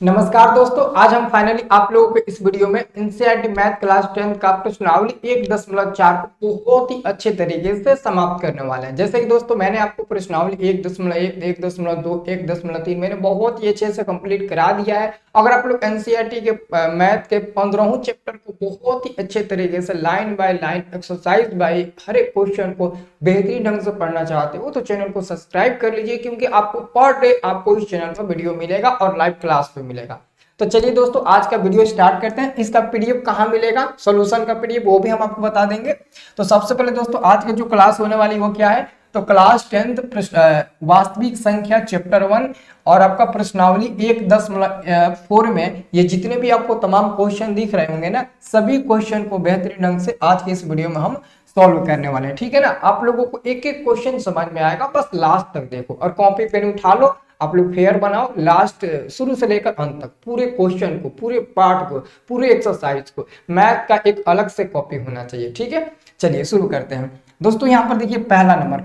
नमस्कार दोस्तों, आज हम फाइनली आप लोगों को इस वीडियो में एनसीईआरटी मैथ क्लास 10 का प्रश्नावली 1.4 को बहुत ही अच्छे तरीके से समाप्त करने वाले हैं। जैसे कि दोस्तों मैंने आपको प्रश्नावली 1.1, 1.2, 1.3 मैंने बहुत ही अच्छे से कंप्लीट करा दिया है। अगर आप लोग एनसीईआरटी के मैथ के 15वें चैप्टर को बहुत ही अच्छे तरीके से line by line exercise by हर एक क्वेश्चन को बेहतरीन ढंग से पढ़ना चाहते हो तो चैनल को सब्सक्राइब कर लीजिए, क्योंकि आपको पर डे आपको इस चैनल पर वीडियो मिलेगा और लाइव क्लास पे मिलेगा। तो चलिए दोस्तों, आज का वीडियो स्टार्ट करते हैं। इसका पीडीएफ कहाँ मिलेगा, सॉल्यूशन का पीडीएफ, वो भी हम आपको बता देंगे। तो सबसे पहले दोस्तों, आज की जो क्लास होने वाली वो क्या है, तो क्लास 10 वास्तविक संख्या चैप्टर 1 और आपका प्रश्नावली 1.4 में ये जितने भी आपको तमाम क्वेश्चन दिख रहे होंगे ना, सभी क्वेश्चन को बेहतरीन ढंग से आज के इस वीडियो में हम सॉल्व करने वाले हैं। ठीक है ना, आप लोगों को एक एक क्वेश्चन समझ में आएगा, बस लास्ट तक देखो और कॉपी पेन उठा लो, आप लोग फेयर बनाओ, लास्ट शुरू से लेकर अंत तक पूरे क्वेश्चन को, पूरे पार्ट को, पूरे एक्सरसाइज को, मैथ का एक अलग से कॉपी होना चाहिए। ठीक है, चलिए शुरू करते हैं दोस्तों। यहाँ पर देखिए पहला नंबर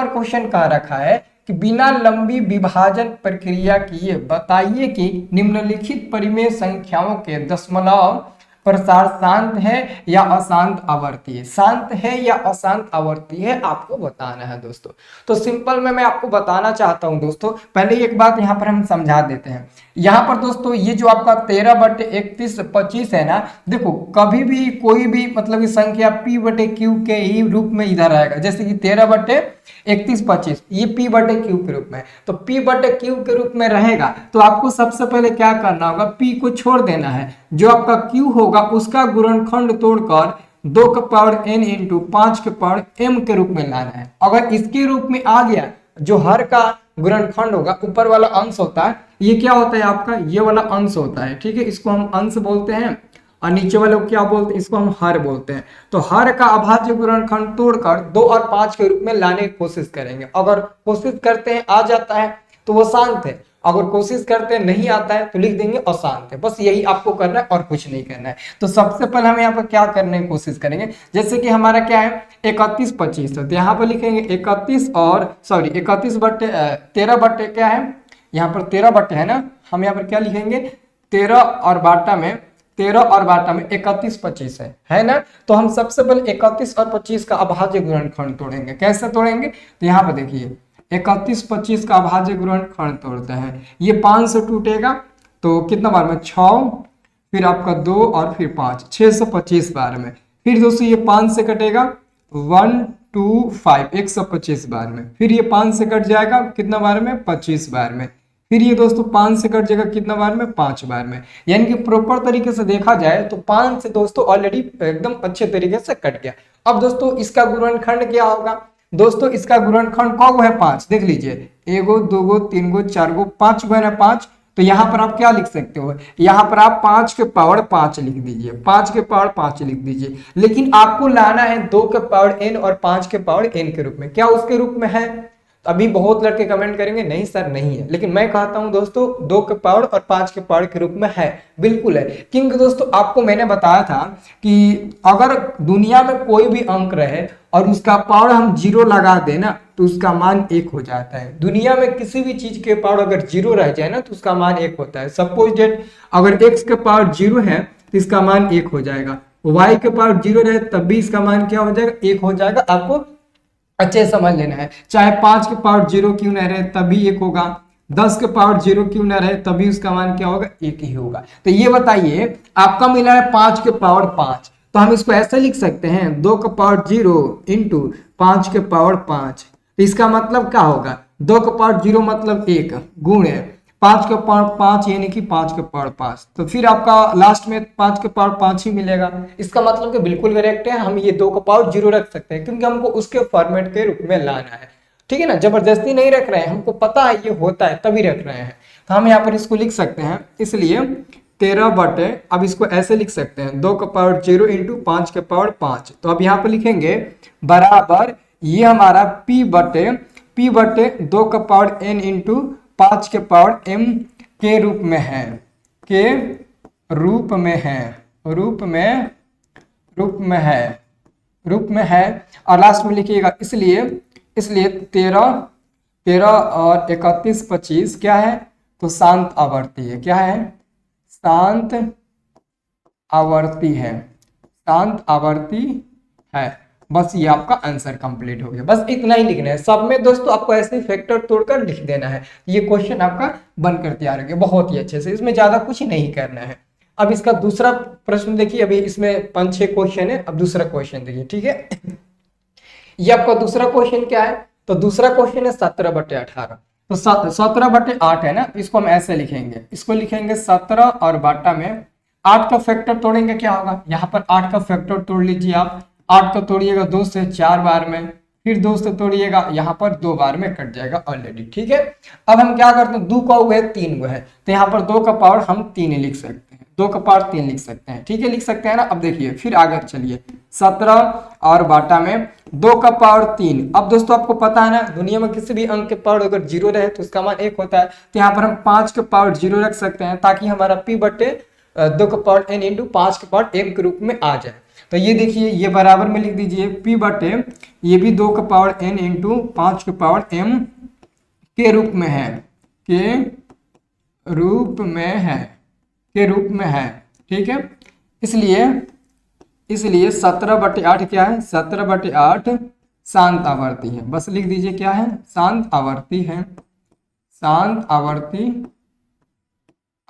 क्वेश्चन कह रखा है कि बिना लंबी विभाजन प्रक्रिया किए बताइए कि निम्नलिखित परिमेय संख्याओं के दशमलव प्रसार शांत है या अशांत आवर्ती है। शांत है या अशांत आवर्ती है आपको बताना है दोस्तों। तो सिंपल में मैं आपको बताना चाहता हूं दोस्तों, पहले एक बात यहां पर हम समझा देते हैं। यहां पर दोस्तों ये जो आपका 13/31/25 है ना, देखो कभी भी कोई भी मतलब की संख्या p/q के ही रूप में इधर आएगा। जैसे कि 13/31/25 ये p/q के रूप में, तो p/q के रूप में रहेगा तो आपको सबसे पहले क्या करना होगा, p को छोड़ देना है, जो आपका q होगा उसका गुणनखंड तोड़कर 2 का पावर n इंटू 5 के पावर m के रूप में लाना है। अगर इसके रूप में आ गया, जो हर का गुणनखंड होगा, ऊपर वाला अंश होता है, ये क्या होता है आपका, ये वाला अंश होता है। ठीक है, इसको हम अंश बोलते हैं और नीचे वाले को क्या बोलते हैं, इसको हम हर बोलते हैं। तो हर का अभाज्य गुणनखंड तोड़कर 2 और 5 के रूप में लाने की कोशिश करेंगे। अगर कोशिश करते हैं आ जाता है तो वो शांत है, अगर कोशिश करते हैं नहीं आता है तो लिख देंगे अशांत है। बस यही आपको करना है और कुछ नहीं करना है। तो सबसे पहले हम यहाँ पर क्या करने की कोशिश करेंगे, जैसे कि हमारा क्या है 31/25, तो यहाँ पर लिखेंगे 13 बट्टे क्या है, यहाँ पर 13 बट्टे है ना, हम यहाँ पर क्या लिखेंगे 13 और बाटा में 31/25 है ना। तो हम सबसे पहले 31 और 25 का अभाज्य गुणनखंड तोड़ेंगे। कैसे तोड़ेंगे, तो यहाँ पर देखिए 31/25 का अभाज्य गुणनखंड तोड़ते हैं, ये 5 से टूटेगा तो कितना बार में 6, फिर आपका 2 और फिर 5, 625 बार में। फिर दोस्तों ये 5 से कटेगा 1 2 5, 125 बार में। फिर ये 5 से कट जाएगा कितना बार में, 25 बार में। फिर ये दोस्तों 5 से कट जाएगा कितना बार में, 5 बार में। यानी कि प्रॉपर तरीके से देखा जाए तो 5 से दोस्तों ऑलरेडी एकदम अच्छे तरीके से कट गया। अब दोस्तों इसका गुणनखंड क्या होगा, दोस्तों इसका गुणनखंड कौन है 5, देख लीजिए 1 2 3 4 5 है ना 5। तो यहाँ पर आप क्या लिख सकते हो, यहाँ पर आप 5 के पावर 5 लिख दीजिए, 5 के पावर 5 लिख दीजिए। लेकिन आपको लाना है 2 के पावर n और 5 के पावर n के रूप में। क्या उसके रूप में है, अभी बहुत लड़के कमेंट करेंगे नहीं सर नहीं है, लेकिन मैं कहता हूं दोस्तों 2 के पावर और 5 के पावर के रूप में है, बिल्कुल है। क्योंकि दोस्तों आपको मैंने बताया था कि अगर दुनिया में कोई भी अंक रहे और उसका पावर हम 0 लगा देना तो उसका मान 1 हो जाता है। दुनिया में किसी भी चीज के पावर अगर 0 रह जाए ना तो उसका मान 1 होता है। सपोज डेट अगर x के पावर 0 है तो इसका मान 1 हो जाएगा, y के पावर 0 रहे तब भी इसका मान क्या हो जाएगा, 1 हो जाएगा। आपको अच्छे समझ लेना है, चाहे 5 के पावर 0 क्यों ना रहे तभी 1 होगा, 10 के पावर 0 क्यों ना रहे तभी उसका मान क्या होगा, 1 ही होगा। तो ये बताइए आपका मिला है 5 के पावर 5, तो हम इसको ऐसे लिख सकते हैं 2 के पावर 0 इंटू 5 के पावर 5। तो इसका मतलब क्या होगा, 2 के पावर 0 मतलब 1 गुणे 5 के पावर 5 यानी कि 5 के पावर 5। तो फिर आपका लास्ट में 5 के पावर 5 ही मिलेगा। इसका मतलब कि बिल्कुल करेक्ट है, हम ये 2 का पावर 0 रख सकते हैं क्योंकि हमको उसके फॉर्मेट के रूप में लाना है। ठीक है ना, जबरदस्ती नहीं रख रहे हैं, हमको पता है ये होता है तभी रख रहे हैं। तो हम यहाँ पर इसको लिख सकते हैं, इसलिए 13 बटे, अब इसको ऐसे लिख सकते हैं 2 का पावर 0 इंटू 5 के पावर 5। तो अब यहाँ पर लिखेंगे बराबर, ये हमारा p बटे 2 का पावर n इंटू 5 के पावर m के रूप में है, के रूप में है और लास्ट में लिखिएगा। इसलिए 13 और 31 25 क्या है, तो शांत आवर्ती है। क्या है? शांत आवर्ती है, शांत आवर्ती है। बस ये आपका आंसर कंप्लीट हो गया। बस इतना ही लिखना है। सब में दोस्तों आपको ऐसे ही फैक्टर तोड़कर लिख देना है। ये क्वेश्चन आपका बनकर तैयार हो गया बहुत ही अच्छे से। इसमें ज्यादा कुछ नहीं करना है। अब इसका दूसरा प्रश्न देखिए। अभी इसमें 5-6 क्वेश्चन है। अब दूसरा क्वेश्चन देखिए, ठीक है। ये आपका दूसरा क्वेश्चन क्या है? तो दूसरा क्वेश्चन है 17/18। तो 17/8 है ना, इसको हम ऐसे लिखेंगे, इसको लिखेंगे 17 और बाटा में 8 का फैक्टर तोड़ेंगे, क्या होगा? यहाँ पर 8 का फैक्टर तोड़ लीजिए आप। 8 को तोड़िएगा 2 से 4 बार में, फिर 2 से तोड़िएगा, यहाँ पर 2 बार में कट जाएगा ऑलरेडी, ठीक है। अब हम क्या करते हैं, 2 का हुआ है 3 हुआ है, तो यहाँ पर 2 का पावर हम 3 लिख सकते हैं, 2 का पावर 3 लिख सकते हैं, ठीक है, लिख सकते हैं ना। अब देखिए फिर आगे चलिए, 17 और बाटा में 2 का पावर 3। अब दोस्तों आपको पता है ना, दुनिया में किसी भी अंक के पावर अगर 0 रहे तो उसका मान 1 होता है। तो यहाँ पर हम 5 के पावर 0 रख सकते हैं, ताकि हमारा p बटे 2 का पावर n इंटू 5 के पावर m के रूप में आ जाए। तो ये देखिए, ये बराबर में लिख दीजिए p बटे, ये भी 2 का पावर n इंटू 5 के पावर m के रूप में है, के रूप में है, के रूप में है, ठीक है। इसलिए 17/8 क्या है? 17/8 शांत आवर्ती है। बस लिख दीजिए क्या है? शांत आवर्ती है, शांत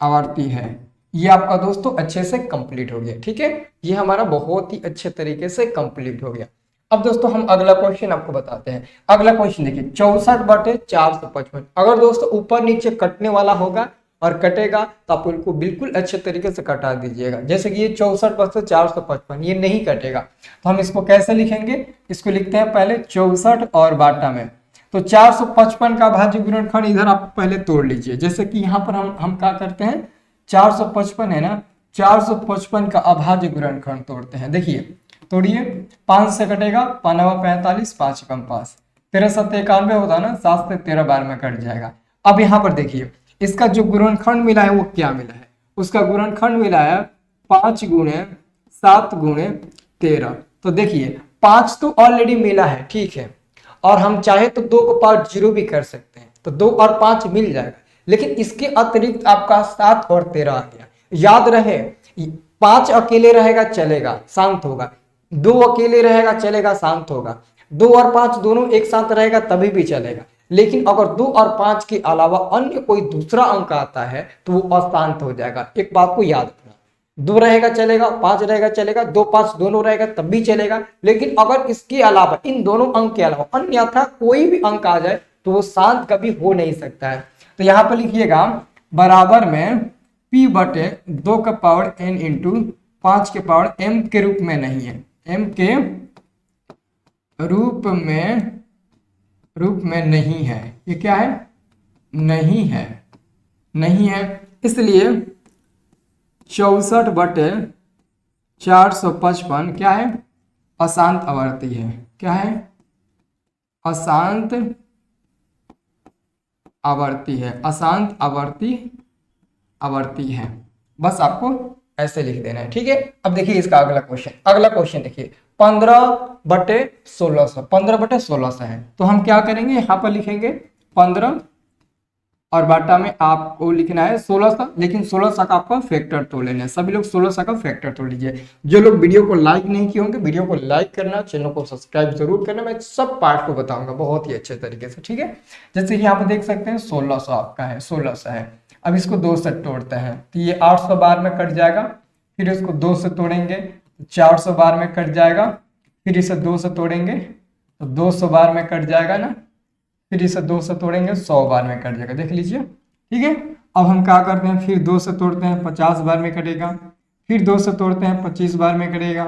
आवर्ती है। ये आपका दोस्तों अच्छे से कंप्लीट हो गया, ठीक है। ये हमारा बहुत ही अच्छे तरीके से कंप्लीट हो गया। अब दोस्तों हम अगला क्वेश्चन आपको बताते हैं। अगला क्वेश्चन देखिए, 64/455। अगर दोस्तों ऊपर नीचे कटने वाला होगा और कटेगा तो आप उनको बिल्कुल अच्छे तरीके से कटा दीजिएगा। जैसे कि ये 64/455 ये नहीं कटेगा, तो हम इसको कैसे लिखेंगे? इसको लिखते हैं पहले 64 और बाटा में, तो 455 का अभाज्य गुणनखंड इधर आप पहले तोड़ लीजिए। जैसे कि यहाँ पर हम क्या करते हैं, 455 है ना, 455 का अभाज्य गुणनखंड तोड़ते हैं। देखिए तोड़िए, 5 से कटेगा, 5 45, 5 कम 5, 13 7 91 होता है ना, 7 से 13 बार में कट जाएगा। अब यहाँ पर देखिए, इसका जो गुणनखंड मिला है वो क्या मिला है? उसका गुणनखंड मिला है 5 गुणे 7 गुणे 13। तो देखिए 5 तो ऑलरेडी मिला है, ठीक है, और हम चाहे तो 2 को पावर 0 भी कर सकते हैं, तो 2 और 5 मिल जाएगा। लेकिन इसके अतिरिक्त आपका 7 और 13 आ गया। याद रहे, 5 अकेले रहेगा चलेगा, शांत होगा, 2 अकेले रहेगा चलेगा, शांत होगा, 2 और 5 दोनों एक साथ रहेगा तभी भी चलेगा। लेकिन अगर 2 और 5 के अलावा अन्य कोई दूसरा अंक आता है तो वो अशांत हो जाएगा। एक बात को याद रखना, 2 रहेगा चलेगा, 5 रहेगा चलेगा, 2 5 दोनों रहेगा तब भी चलेगा। लेकिन अगर इसके अलावा, इन दोनों अंक के अलावा अन्यथा कोई भी अंक आ जाए तो वो शांत कभी हो नहीं सकता है। तो यहाँ पर लिखिएगा बराबर में p बटे 2 का पावर n इंटू 5 के पावर m के रूप में नहीं है, m के रूप में नहीं है। ये क्या है? नहीं है, नहीं है। इसलिए 64/455 क्या है? अशांत आवर्ती है। क्या है? अशांत आवर्ती है, अशांत आवर्ती है। बस आपको ऐसे लिख देना है, ठीक है। अब देखिए इसका अगला क्वेश्चन देखिए, 15/1600, 15/1600 है। तो हम क्या करेंगे, यहाँ पर लिखेंगे 15 और बाटा में आपको लिखना है 1600, लेकिन 1600 का आपको फैक्टर तोड़ लेना है। सभी लोग 1600 का फैक्टर तोड़ लीजिए। जो लोग वीडियो को लाइक नहीं किए होंगे, वीडियो को लाइक करना, चैनल को सब्सक्राइब जरूर करना। मैं सब पार्ट को बताऊंगा बहुत ही अच्छे तरीके से, ठीक है। जैसे कि यहाँ पर देख सकते हैं 1600 आपका है, 1600 है। अब इसको 2 से तोड़ते हैं तो ये 800 बार में कट जाएगा। फिर इसको 2 से तोड़ेंगे तो 400 बार में कट जाएगा। फिर इसे 2 से तोड़ेंगे तो 200 बार में कट जाएगा ना। फिर इसे 2 से तोड़ेंगे 100 बार में कट जाएगा, देख लीजिए, ठीक है। अब हम क्या करते हैं, फिर 2 से तोड़ते हैं 50 बार में कटेगा। फिर 2 से तोड़ते हैं 25 बार में कटेगा।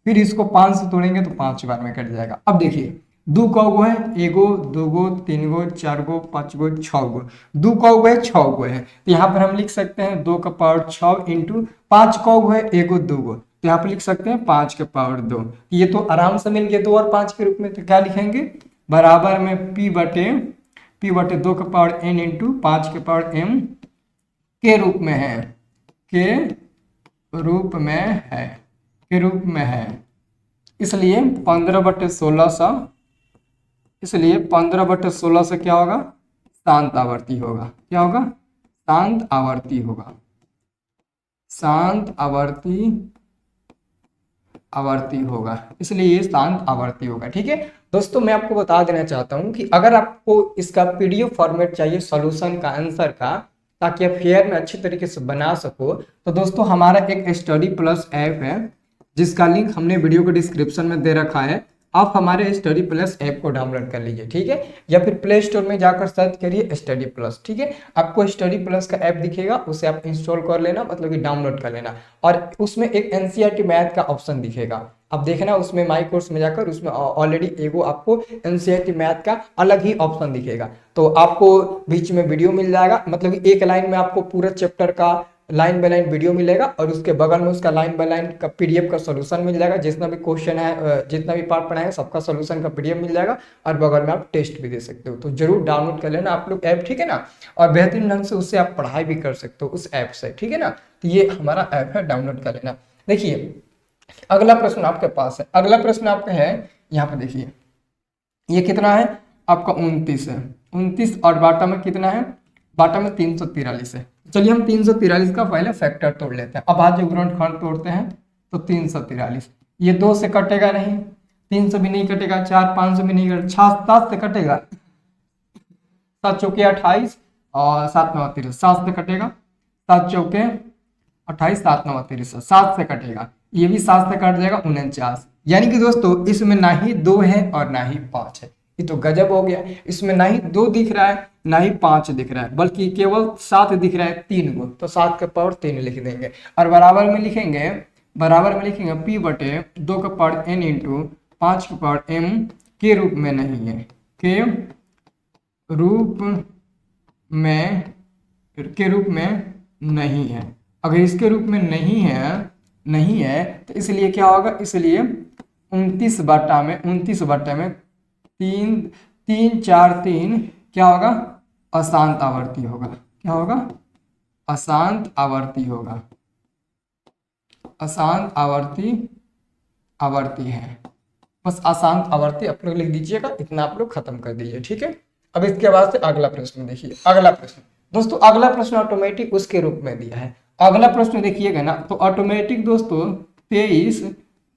फिर इसको 5 से तोड़ेंगे तो 5 बार में कट जाएगा। अब देखिए 2 का गो है, 1 गो 2 गो 3 गो 4 गो 5 गो 6 गो, 2 का गो है 6 गो है। तो यहाँ पर हम लिख सकते हैं 2 का पावर 6 इंटू 5 का गो है 1 गो 2 गो, तो यहाँ पर लिख सकते हैं 5 के पावर 2। ये तो आराम से मिल गया 2 और 5 के रूप में। तो क्या लिखेंगे, बराबर में p बटे 2 का पावर n इंटू 5 के पावर m के रूप में है, के रूप में है। इसलिए 15/1600, इसलिए 15/1600 क्या होगा? शांत आवर्ती होगा। क्या होगा? शांत आवर्ती होगा, शांत आवर्ती होगा, इसलिए ये शांत आवर्ती होगा। ठीक है दोस्तों, मैं आपको बता देना चाहता हूं कि अगर आपको इसका पीडीएफ फॉर्मेट चाहिए सॉल्यूशन का, आंसर का, ताकि आप फेयर में अच्छी तरीके से बना सको, तो दोस्तों हमारा एक स्टडी प्लस ऐप है जिसका लिंक हमने वीडियो के डिस्क्रिप्शन में दे रखा है। आप हमारे स्टडी प्लस ऐप को डाउनलोड कर लीजिए, ठीक है, या फिर प्ले स्टोर में जाकर सर्च करिए स्टडी प्लस। ठीक है, आपको स्टडी प्लस का ऐप दिखेगा, उसे आप इंस्टॉल कर लेना, मतलब कि डाउनलोड कर लेना, और उसमें एक एनसीईआरटी मैथ का ऑप्शन दिखेगा। अब देखना उसमें माई कोर्स में जाकर, उसमें ऑलरेडी एगो आपको एनसीईआरटी मैथ का अलग ही ऑप्शन दिखेगा। तो आपको बीच में वीडियो मिल जाएगा, मतलब कि एक लाइन में आपको पूरा चैप्टर का लाइन बाय लाइन वीडियो मिलेगा, और उसके बगल में उसका लाइन बाय लाइन का पीडीएफ का सॉल्यूशन मिल जाएगा। जितना भी क्वेश्चन है, जितना भी पार्ट पढ़ाएंगे सबका सॉल्यूशन का पीडीएफ मिल जाएगा, और बगल में आप टेस्ट भी दे सकते हो। तो जरूर डाउनलोड कर लेना आप लोग ऐप, ठीक है ना, और बेहतरीन ढंग से उससे आप पढ़ाई भी कर सकते हो उस ऐप से, ठीक है ना। तो ये हमारा ऐप है, डाउनलोड कर लेना। देखिए अगला प्रश्न आपके पास है, अगला प्रश्न आपका है यहाँ पे, देखिए ये कितना है आपका 29 है, 29, और बाटा में कितना है, बाटा में 343 है। चलिए हम 343 का पहले फैक्टर तोड़ लेते हैं। अभाज्य गुणनखंड तोड़ते हैं, तो 343 ये 2 से कटेगा नहीं, 3 से भी नहीं कटेगा, 4 5 से भी नहीं कटेगा, 7 से कटेगा, 7 चौके 28 और 7 9 30, 7 से कटेगा, 7 चौके 28, 7 9 30, 7 से कटेगा, ये भी 7 से कट जाएगा, 49। यानी कि दोस्तों इसमें ना ही 2 है और ना ही 5 है, ये तो गजब हो गया। इसमें ना ही 2 दिख रहा है ना ही 5 दिख रहा है, बल्कि केवल 7 दिख रहा है, 3 गो, तो 7 का पावर 3 लिख देंगे, और बराबर में लिखेंगे, बराबर में लिखेंगे p बटे 2 का पावर n इंटू 5 का पावर m के रूप में नहीं है, के रूप में नहीं है। अगर इसके रूप में नहीं है तो इसलिए क्या होगा, इसलिए 29 बटा में 3 3 4 3 क्या होगा, अशांत आवर्ती होगा। क्या होगा, अशांत आवर्ती होगा, अशांत आवर्ती है। बस अशांत आवर्ती आप लोग लिख दीजिएगा, इतना आप लोग खत्म कर दीजिए, ठीक है। अब इसके बाद से अगला प्रश्न देखिए, अगला प्रश्न दोस्तों, अगला प्रश्न ऑटोमेटिक उसके रूप में दिया है। अगला प्रश्न देखिएगा ना, तो ऑटोमेटिक दोस्तों 23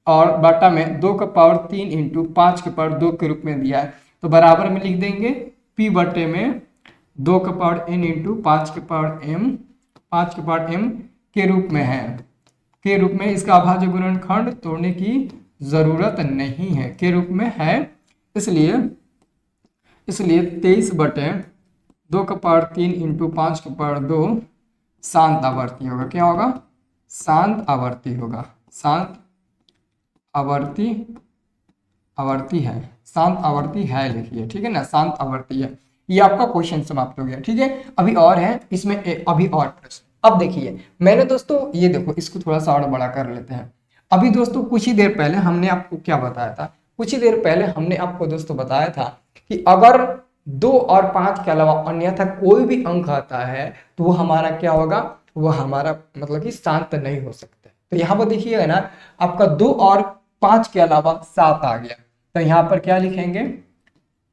और बटा में 2 का पावर 3 इंटू 5 के पावर 2 के रूप में दिया है, तो बराबर में लिख देंगे p बटे में 2 का पावर n इंटू 5 के पावर m के रूप में है, के रूप में। इसका अभाज्य गुणनखंड तोड़ने की जरूरत नहीं है, के रूप में है, इसलिए 23 बटे 2 का पावर 3 इंटू 5 के पावर 2 शांत आवर्ती होगा। क्या होगा, शांत आवर्ती होगा, शांत आवर्ती है, शांत आवर्ती है लिखिए, ठीक है ना, शांत आवर्ती है। ये आपका क्वेश्चन समाप्त हो गया, ठीक है। अभी और है इसमें अभी और प्रश्न। अब देखिए मैंने दोस्तों, ये देखो इसको थोड़ा सा और बड़ा कर लेते हैं। अभी दोस्तों कुछ ही देर पहले हमने आपको क्या बताया था, कुछ ही देर पहले हमने आपको दोस्तों बताया था कि अगर 2 और 5 के अलावा अन्यथा कोई भी अंक आता है तो वो हमारा क्या होगा, वो हमारा मतलब कि शांत नहीं हो सकता। तो यहाँ पर देखिएगा ना, आपका 2 और 5 के अलावा 7 आ गया, तो यहाँ पर क्या लिखेंगे,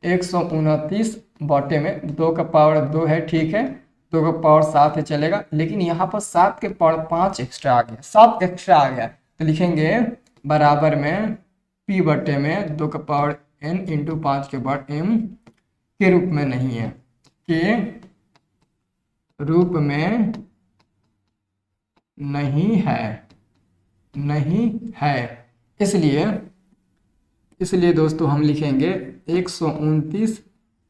129 बटे में 2 का पावर 2 है, ठीक है, 2 का पावर 7 है, चलेगा, लेकिन यहाँ पर 7 के पावर 5 एक्स्ट्रा आ गया, 7 एक्स्ट्रा आ गया, तो लिखेंगे बराबर में p बटे में 2 का पावर n इंटू 5 के पावर m के रूप में नहीं है, के रूप में नहीं है, इसलिए दोस्तों हम लिखेंगे 129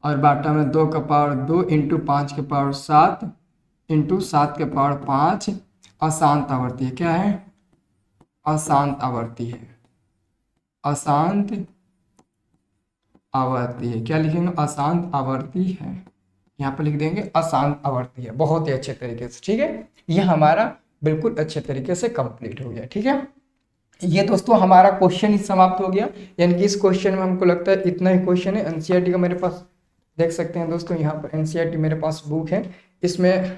और बाटा में 2 का पावर 2 इंटू 5 के पावर 7 इंटू 7 के पावर 5 अशांत आवर्ती है। क्या है, अशांत आवर्ती है, अशांत आवर्ती है। क्या लिखेंगे, अशांत आवर्ती है, यहाँ पर लिख देंगे अशांत आवर्ती है। बहुत ही अच्छे तरीके से, ठीक है, ये हमारा बिल्कुल अच्छे तरीके से कंप्लीट हो गया, ठीक है। ये दोस्तों हमारा क्वेश्चन ही समाप्त हो गया, यानी कि इस क्वेश्चन में हमको लगता है इतना ही क्वेश्चन है। एनसीईआरटी का मेरे पास देख सकते हैं दोस्तों, यहाँ पर एनसीईआरटी मेरे पास बुक है, इसमें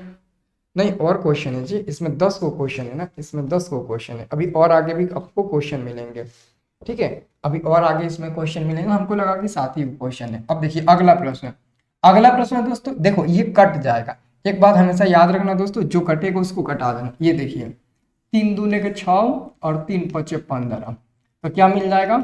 नहीं और क्वेश्चन है जी, इसमें 10 को क्वेश्चन है ना, इसमें 10 को क्वेश्चन है। अभी और आगे भी आपको क्वेश्चन मिलेंगे, ठीक है, अभी और आगे इसमें क्वेश्चन मिलेंगे, हमको लगा कि 7 ही क्वेश्चन है। अब देखिए अगला प्रश्न, अगला प्रश्न दोस्तों देखो ये कट जाएगा, एक बात हमेशा याद रखना दोस्तों, जो कटेगा उसको कटा देना। ये देखिए 3 दूने के 6 और 3 पचे 15, तो क्या मिल जाएगा,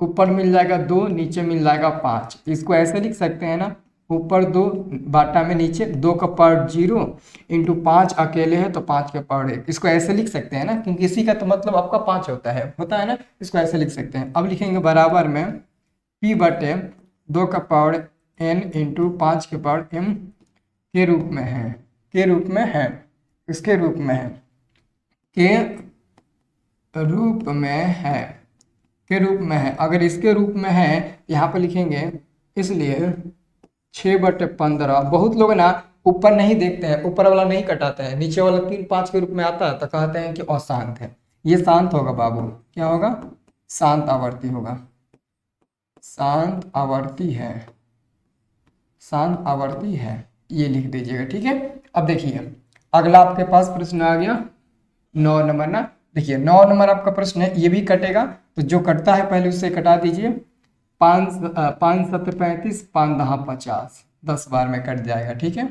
ऊपर मिल जाएगा 2, नीचे मिल जाएगा 5। इसको ऐसे लिख सकते हैं ना, ऊपर 2 बाटा में नीचे 2 का पावर 0 इंटू 5 अकेले है तो 5 का पावर 1। इसको ऐसे लिख सकते हैं ना, क्योंकि इसी का तो मतलब आपका 5 होता है ना। इसको ऐसे लिख सकते हैं। अब लिखेंगे बराबर में p बटे 2 का पावर n इंटू 5 के पावर m के रूप में है, के रूप में है, इसके रूप में है, के रूप में है, के रूप में है। अगर इसके रूप में है यहाँ पर लिखेंगे, इसलिए 6/15। बहुत लोग ना ऊपर नहीं देखते हैं, ऊपर वाला नहीं कटाते हैं, नीचे वाला 3 5 के रूप में आता है तो कहते हैं कि अशांत है। ये शांत होगा बाबू, क्या होगा, शांत आवर्ती होगा, शांत आवर्ती है, शांत आवर्ती है, ये लिख दीजिएगा। ठीक है। अब देखिए अगला आपके पास प्रश्न आ गया 9 नंबर ना। देखिए 9 नंबर आपका प्रश्न है, ये भी कटेगा, तो जो कटता है पहले उससे कटा दीजिए। 5 5 7 35, 5 10 50, 10 बार में कट जाएगा। ठीक है।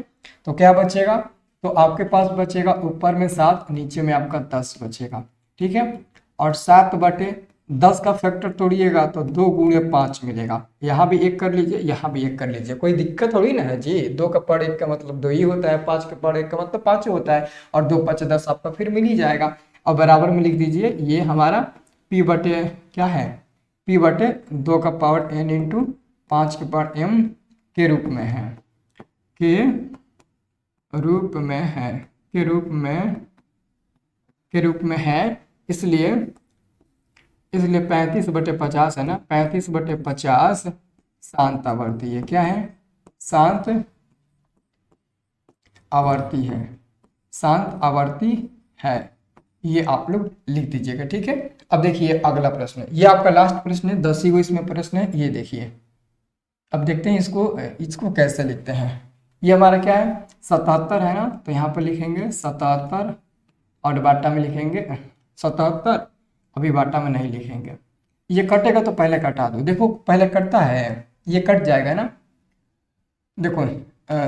तो क्या बचेगा, तो आपके पास बचेगा ऊपर में 7, नीचे में आपका 10 बचेगा। ठीक है। और 7/10 का फैक्टर तोड़िएगा तो 2 गुणे 5 मिलेगा। यहाँ भी 1 कर लीजिए, यहाँ भी 1 कर लीजिए, कोई दिक्कत थोड़ी ना है जी। 2 का पावर 1 का मतलब 2 ही होता है, 5 का पावर 1 का मतलब 5 होता है, और 2 5 10 आपका फिर मिल ही जाएगा। और बराबर में लिख दीजिए, ये हमारा p बटे क्या है, p बटे 2 का पावर n इंटू 5 के पावर m के रूप में है, के रूप में है, के रूप में, के रूप में है। इसलिए 35/50 है ना, 35/50 शांत आवर्ती है। क्या है, शांत आवर्ती है, शांत आवर्ती है। ये आप लोग लिख दीजिएगा। ठीक है। अब देखिए अगला प्रश्न, ये आपका लास्ट प्रश्न है, 10 ही गो इसमें प्रश्न है। ये देखिए अब देखते हैं इसको, इसको कैसे लिखते हैं। ये हमारा क्या है, 77 है ना, तो यहाँ पर लिखेंगे 77 और बाटा में लिखेंगे 77, अभी बाटा में नहीं लिखेंगे। ये कटेगा तो पहले कटा दो, देखो पहले कटता है, ये कट जाएगा ना। देखो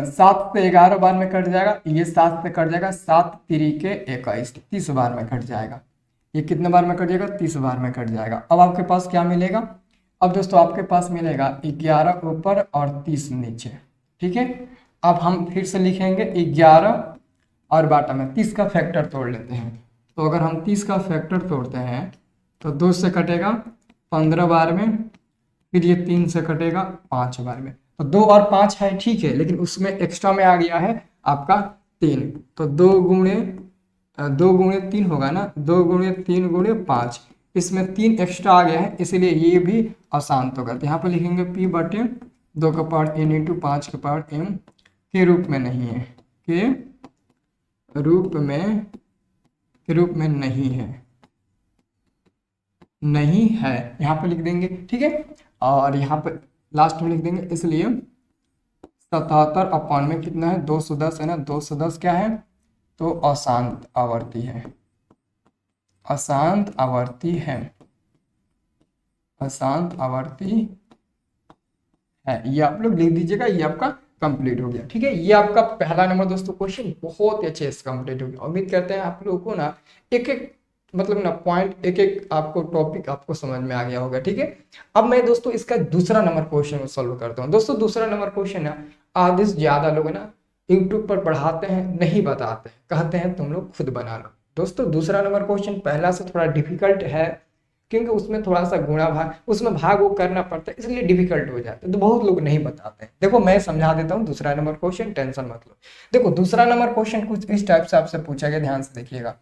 7 से 11 बार में कट जाएगा, ये 7 से कट जाएगा, 7 तिरिके 21, 30 बार में कट जाएगा। ये कितने बार में कट जाएगा, 30 बार में कट जाएगा। अब आपके पास क्या मिलेगा, अब दोस्तों आपके पास मिलेगा 11 ऊपर और 30 नीचे। ठीक है। अब हम फिर से लिखेंगे 11 और बाटा में 30 का फैक्टर तोड़ लेते हैं। तो अगर हम 30 का फैक्टर तोड़ते हैं तो 2 से कटेगा 15 बार में, फिर ये 3 से कटेगा 5 बार में। तो 2 और 5 है, ठीक है, लेकिन उसमें एक्स्ट्रा में आ गया है आपका 3, तो 2 गुणे 3 होगा ना, 2 गुणे 3 गुणे 5, इसमें 3 एक्स्ट्रा आ गया है, इसलिए ये भी अशांत होगा। तो यहाँ पर लिखेंगे p बटे 2 का पावर n इंटू 5 का पावर m के रूप में नहीं है, के रूप में, के रूप में नहीं है, नहीं है, यहाँ पर लिख देंगे। ठीक है। और यहाँ पर लास्ट में लिख देंगे, इसलिए 77 अपॉन में कितना है, 210 है ना, 210 क्या है, तो अशांत आवर्ती है, अशांत आवर्ती है, अशांत आवर्ती है। ये आप लोग लिख दीजिएगा, ये आपका कंप्लीट हो गया। ठीक है। ये आपका पहला नंबर दोस्तों क्वेश्चन बहुत ही अच्छे से कंप्लीट हो गया। उम्मीद करते हैं आप लोगों को ना एक एक मतलब ना पॉइंट, एक एक आपको टॉपिक आपको समझ में आ गया होगा। ठीक है। अब मैं दोस्तों इसका दूसरा नंबर क्वेश्चन सॉल्व करता हूँ। दोस्तों दूसरा नंबर क्वेश्चन है, आधे से ज्यादा लोग ना यूट्यूब पर पढ़ाते हैं, नहीं बताते हैं, कहते हैं तुम लोग खुद बना लो। दोस्तों दूसरा नंबर क्वेश्चन पहला से थोड़ा डिफिकल्ट है, क्योंकि उसमें थोड़ा सा गुणा भाग, उसमें भाग वो करना पड़ता है, इसलिए डिफिकल्ट हो जाता है, तो बहुत लोग नहीं बताते हैं। देखो मैं समझा देता हूँ दूसरा नंबर क्वेश्चन, टेंशन मत लो। देखो दूसरा नंबर क्वेश्चन कुछ इस टाइप से आपसे पूछा गया, ध्यान से देखिएगा।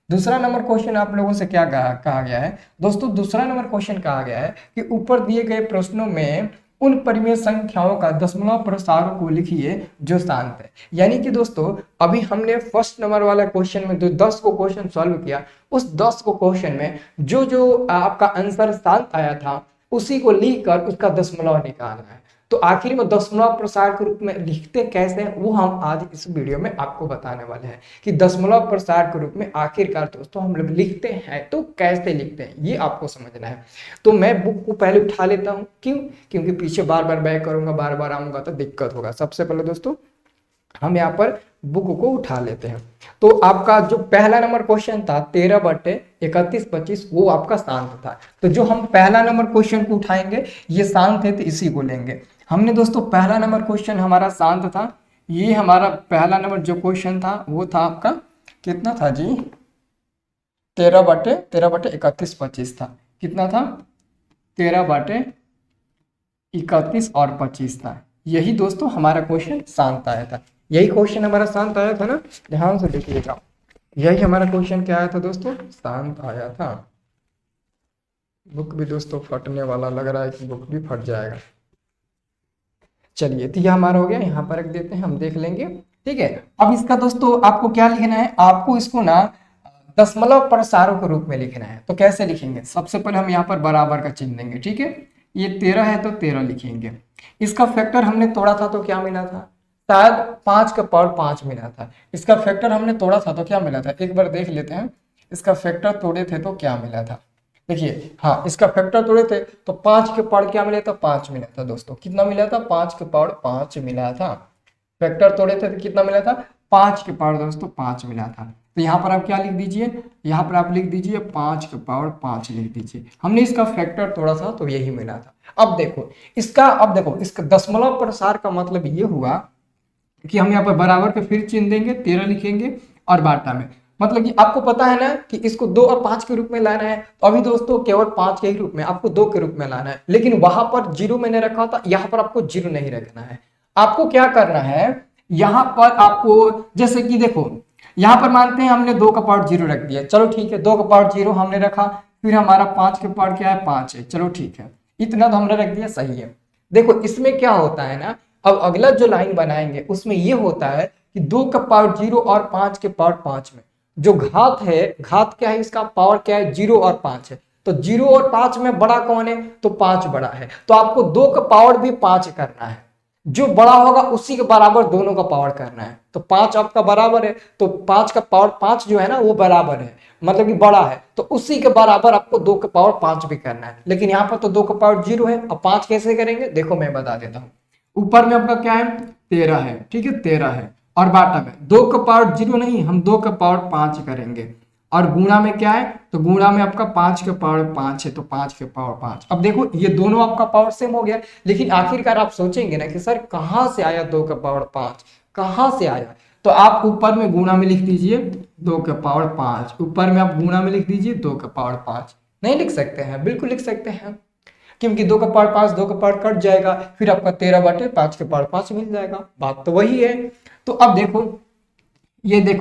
दूसरा नंबर क्वेश्चन आप लोगों से क्या कहा गया है दोस्तों, दूसरा नंबर क्वेश्चन कहा गया है कि ऊपर दिए गए प्रश्नों में उन परिमेय संख्याओं का दशमलव प्रसारों को लिखिए जो शांत है। यानी कि दोस्तों अभी हमने फर्स्ट नंबर वाला क्वेश्चन में जो 10 को क्वेश्चन सॉल्व किया, उस 10 को क्वेश्चन में जो जो आपका आंसर शांत आया था उसी को लिखकर उसका दशमलव निकालना है। तो आखिर में दशमलव प्रसार के रूप में लिखते कैसे हैं वो हम आज इस वीडियो में आपको बताने वाले हैं कि दशमलव प्रसार के रूप में आखिरकार दोस्तों हम लोग लिखते हैं तो कैसे लिखते हैं, ये आपको समझना है। तो मैं बुक को पहले उठा लेता हूं, क्यों, क्योंकि पीछे बार बार बैक करूंगा, बार बार आऊंगा तो दिक्कत होगा। सबसे पहले दोस्तों हम यहाँ पर बुक को उठा लेते हैं। तो आपका जो पहला नंबर क्वेश्चन था 13/31 25 वो आपका शांत था। तो जो हम पहला नंबर क्वेश्चन को उठाएंगे ये शांत है तो इसी को लेंगे। हमने दोस्तों पहला नंबर क्वेश्चन हमारा शांत था, ये हमारा पहला नंबर जो क्वेश्चन था वो था आपका कितना था जी, 13/31 25 था। कितना था, 13/31 और 25 था। यही दोस्तों हमारा क्वेश्चन शांत आया था, यही क्वेश्चन हमारा शांत आया था ना, ध्यान से देखिएगा। यही हमारा क्वेश्चन क्या आया था दोस्तों, शांत आया था। बुक भी दोस्तों फटने वाला लग रहा है कि बुक भी फट जाएगा। चलिए तो यह हमारा हो गया, यहाँ पर रख देते हैं, हम देख लेंगे। ठीक है, अब इसका दोस्तों आपको क्या लिखना है, आपको इसको ना दशमलव प्रसारों के रूप में लिखना है। तो कैसे लिखेंगे, सबसे पहले हम यहाँ पर बराबर का चिन्ह देंगे। ठीक है, ये 13 है तो 13 लिखेंगे। इसका फैक्टर हमने तोड़ा था तो क्या मिला था, शायद 5 का पावर 5 मिला था। इसका फैक्टर हमने तोड़ा था तो क्या मिला था, एक बार देख लेते हैं। इसका फैक्टर तोड़े थे तो क्या मिला था, देखिए हाँ, इसका फैक्टर तोड़े थे तो 5 के पावर क्या मिला था, 5 मिला था दोस्तों। कितना मिला था, 5 के पावर 5 मिला था। फैक्टर तोड़े थे तो कितना मिला था, 5 के पावर दोस्तों 5 मिला था। तो यहाँ पर आप क्या लिख दीजिए, यहाँ पर आप लिख दीजिए 5 के पावर 5 लिख दीजिए। हमने इसका फैक्टर तोड़ा था तो यही मिला था। अब देखो इसका दशमलव प्रसार का मतलब ये हुआ कि हम यहाँ पर बराबर के फिर चिन्ह देंगे, 13 लिखेंगे और बाटा में, मतलब कि आपको पता है ना कि इसको 2 और 5 के रूप में लाना है। तो अभी दोस्तों केवल 5 के ही रूप में, आपको 2 के रूप में लाना है। लेकिन वहां पर 0 मैंने रखा था, यहाँ पर आपको 0 नहीं रखना है। आपको क्या करना है, यहाँ पर आपको जैसे कि देखो, यहाँ पर मानते हैं हमने 2 का पावर 0 रख दिया, चलो ठीक है, 2 का पावर 0 हमने रखा, फिर हमारा 5 के पावर क्या है, 5 है, चलो ठीक है, इतना तो हमने रख दिया, सही है। देखो इसमें क्या होता है ना, अब अगला जो लाइन बनाएंगे उसमें ये होता है कि 2 का पावर 0 और 5 के पावर 5 में जो घात है, घात क्या है, इसका पावर क्या है, 0 और 5 है। तो 0 और 5 में बड़ा कौन है, तो 5 बड़ा है। तो आपको 2 का पावर भी 5 करना है, जो बड़ा होगा उसी के बराबर दोनों का पावर करना है। तो 5 आपका बराबर है, तो 5 का पावर 5 जो है ना वो बराबर है, मतलब कि बड़ा है, तो उसी के बराबर आपको 2 का पावर 5 भी करना है। लेकिन यहाँ पर तो 2 का पावर 0 है, अब 5 कैसे करेंगे, देखो मैं बता देता हूँ। ऊपर में आपका क्या है, 13 है, ठीक है, 13 है, और बाटा में 2 का पावर 0 नहीं, हम 2 का पावर 5 करेंगे, और गुणा में क्या है, तो गुणा में आपका 5 के पावर 5 है, तो 5 के पावर 5। अब देखो ये दोनों आपका पावर सेम हो गया। लेकिन आखिरकार आप सोचेंगे ना कि सर कहां से आया 2 का पावर 5, कहां से आया, तो आप ऊपर में गुणा में लिख दीजिए 2 का पावर 5, ऊपर में आप गुणा में लिख दीजिए 2 का पावर 5। नहीं लिख सकते हैं, बिल्कुल लिख सकते हैं, क्योंकि 2 का पावर 5 2 का पावर कट जाएगा, फिर आपका 13/5 के पावर 5 मिल जाएगा, बात तो वही है। तो अब देखो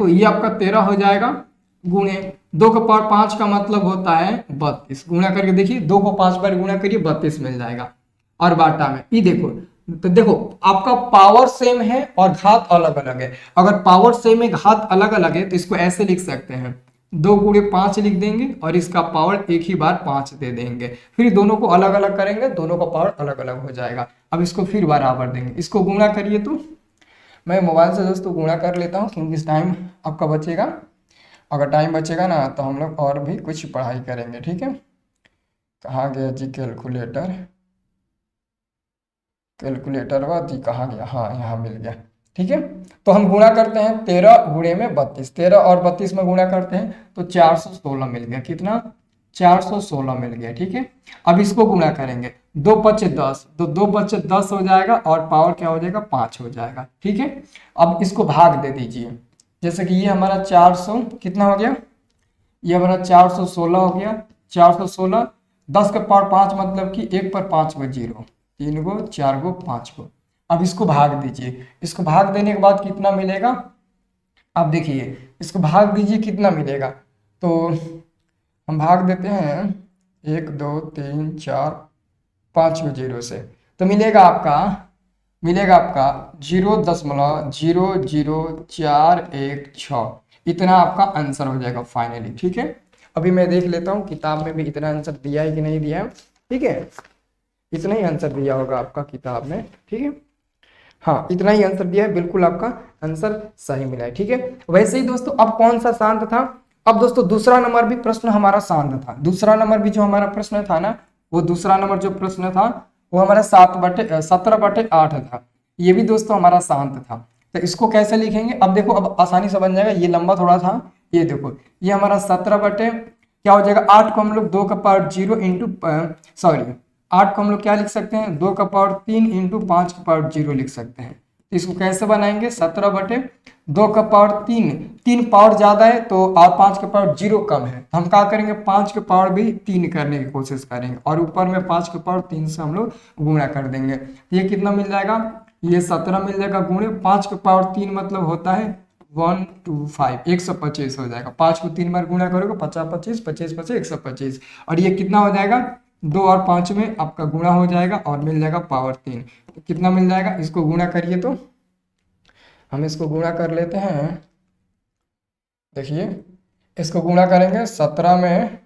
ये आपका 13 हो जाएगा, गुणे 2 का पावर 5 का मतलब होता है 32, गुणा करके देखिए 2 को 5 बार गुणा करिए 32 मिल जाएगा, और बाटा में ये देखो, तो देखो आपका पावर सेम है और घात अलग अलग है। अगर पावर सेम है घात अलग अलग है तो इसको ऐसे लिख सकते हैं, 2 गुणे 5 लिख देंगे और इसका पावर एक ही बार 5 दे देंगे, फिर दोनों को अलग अलग करेंगे, दोनों का पावर अलग अलग हो जाएगा। अब इसको फिर बराबर देंगे, इसको गुणा करिए, तो मैं मोबाइल से दोस्तों गुणा कर लेता हूँ क्योंकि टाइम आपका बचेगा, अगर टाइम बचेगा ना तो हम लोग और भी कुछ पढ़ाई करेंगे। ठीक है, कहाँ गया जी कैलकुलेटर, कैलकुलेटर हुआ जी, कहाँ गया, हाँ यहाँ मिल गया। ठीक है, तो हम गुणा करते हैं 13 गुणे में 32, 13 और 32 में गुणा करते हैं तो 416 मिल गया, कितना, 416 मिल गया। ठीक है, अब इसको गुणा करेंगे, 2 पचे 10, तो 2 पचे 10 हो जाएगा और पावर क्या हो जाएगा, 5 हो जाएगा। ठीक है, अब इसको भाग दे दीजिए, जैसे कि ये हमारा 400 कितना हो गया, ये हमारा 416 हो गया, 416, 10 का पावर 5 मतलब कि 1 पर 5 में 0, 3 गो 4 गो 5 गो। अब इसको भाग दीजिए, इसको भाग देने के बाद कितना मिलेगा, अब देखिए इसको भाग दीजिए कितना मिलेगा, तो हम भाग देते हैं 1 2 3 4 5 को 0 से, तो मिलेगा आपका 0.00416, इतना आपका आंसर हो जाएगा फाइनली। ठीक है, अभी मैं देख लेता हूँ किताब में भी इतना आंसर दिया है कि नहीं दिया है। ठीक है, इतना ही आंसर दिया होगा आपका किताब में। ठीक है, हाँ इतना ही आंसर दिया है, बिल्कुल आपका आंसर सही मिला है। ठीक है, वैसे ही दोस्तों अब कौन सा शांत था, अब दोस्तों दूसरा नंबर भी प्रश्न हमारा शांत था। दूसरा नंबर भी जो हमारा प्रश्न था ना, वो दूसरा नंबर जो प्रश्न था वो हमारा 17/8 था। ये भी दोस्तों हमारा शांत था। तो इसको कैसे लिखेंगे, अब देखो अब आसानी से बन जाएगा। ये लंबा थोड़ा था, ये देखो ये हमारा 17 बटे क्या हो जाएगा 8 को हम लोग 2 का पावर 0 इंटू सॉरी 8 को हम लोग क्या लिख सकते हैं 2 का पावर 3 इंटू 5 का पावर 0 लिख सकते हैं। तो इसको कैसे बनाएंगे 17 बटे 2 का पावर 3, 3 पावर ज्यादा है तो और 5 का पावर 0 कम है, तो हम क्या करेंगे 5 के पावर भी 3 करने की कोशिश करेंगे और ऊपर में 5 के पावर 3 से हम लोग गुणा कर देंगे। ये कितना मिल जाएगा, ये 17 मिल जाएगा गुणे 5 के पावर 3 मतलब होता है 125, 125 हो जाएगा। 5 को 3 बार गुणा करोगे 50 25 25 25 125, और ये कितना हो जाएगा 2 और 5 में आपका गुणा हो जाएगा और मिल जाएगा पावर 3। तो कितना मिल जाएगा, इसको गुणा करिए तो हम इसको गुणा कर लेते हैं। देखिए इसको गुणा करेंगे 17 में